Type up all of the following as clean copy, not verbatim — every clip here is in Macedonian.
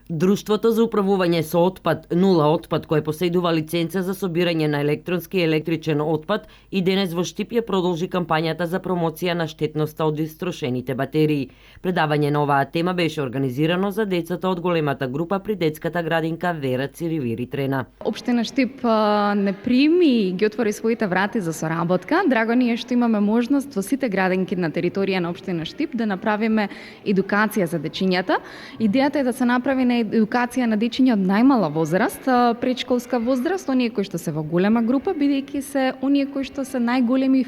Друштвото за управување со отпад Нула отпад, кое поседува лиценца за собирање на електронски и електричен отпад, и денес во Штип ја продолжи кампањата за промоција на штетноста од истрошените батерии. Предавање на оваа тема беше организирано за децата од големата група при детската градинка Вера Циривири Трена. Општина Штип не прими и ги отвори своите врати за соработка. Драго ни е што имаме можност во сите градинки на територија на општина Штип да направиме едукација за дечињата. Идејата е да се направи едукација на дечиња од најмала возраст, предшколска возраст, оние кои што се во голема група, бидејќи се оние кои што се најголеми,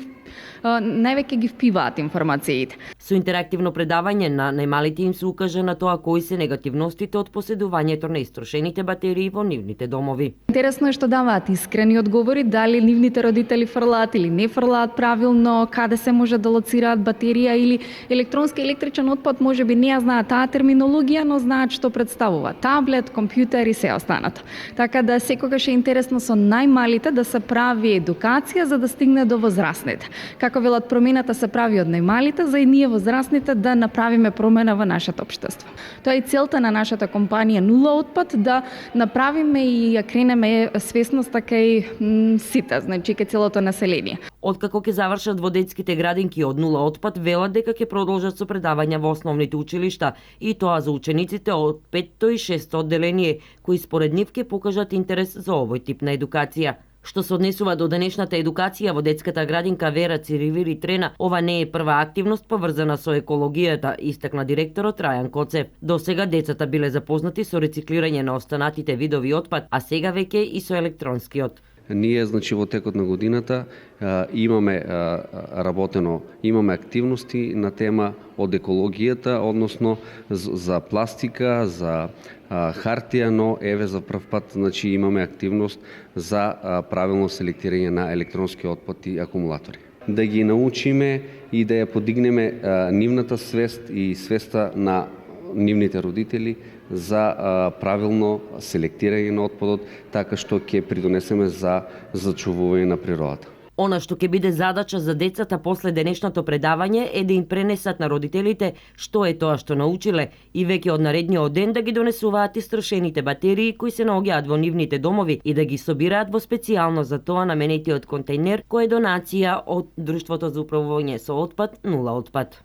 највеќе ги впиваат информациите. Со интерактивно предавање на најмалите им се укажа на тоа кои се негативностите од поседувањето на истрошените батерии во нивните домови. Интересно е што даваат искрени одговори, дали нивните родители фрлаат или не фрлаат правилно, каде се може да лоцираат батерија или електронски електричен отпад, можеби не ја знаат таа терминологија, но знаат што представува таблет, компјутер и се останато. Така да секогаш е интересно со најмалите да се прави едукација за да стигне до возрастните. Како велат, промената се прави од најмалите, за и ние возрастните да направиме промена во нашето општество. Тоа е целта на нашата компанија Нула отпад, да направиме и ја кренеме свесноста кај сите, значи кај целото население. Откако ќе завршат во детските градинки од Нула отпад, велат дека ќе продолжат со предавања во основните училишта, и тоа за учениците од 5-то и 6-то одделение, кои според нив ќе покажат интерес за овој тип на едукација. Што се однесува до денешната едукација во детската градинка Вера Циривири Трена, ова не е прва активност поврзана со екологијата, истакна директорот Рајан Коцев. До сега децата биле запознати со рециклирање на останатите видови отпад, а сега веќе и со електронскиот. Ние, значи, во текот на годината имаме работено, имаме активности на тема од екологијата, односно за пластика, за хартија, но еве за прв пат, значи, имаме активност за правилно селектирање на електронски отпад и акумулатори. Да ги научиме и да ја подигнеме нивната свест и свеста на нивните родители за правилно селектирање на отпадот, така што ќе придонесеме за зачувување на природата. Она што ќе биде задача за децата после денешното предавање е да им пренесат на родителите што е тоа што научиле и веќе од наредниот ден да ги донесуваат истрошените батерии кои се наоѓаат во нивните домови и да ги собираат во специјално за тоа наменетиот контејнер кој е донација од Друштвото за управување со отпад Нула отпад.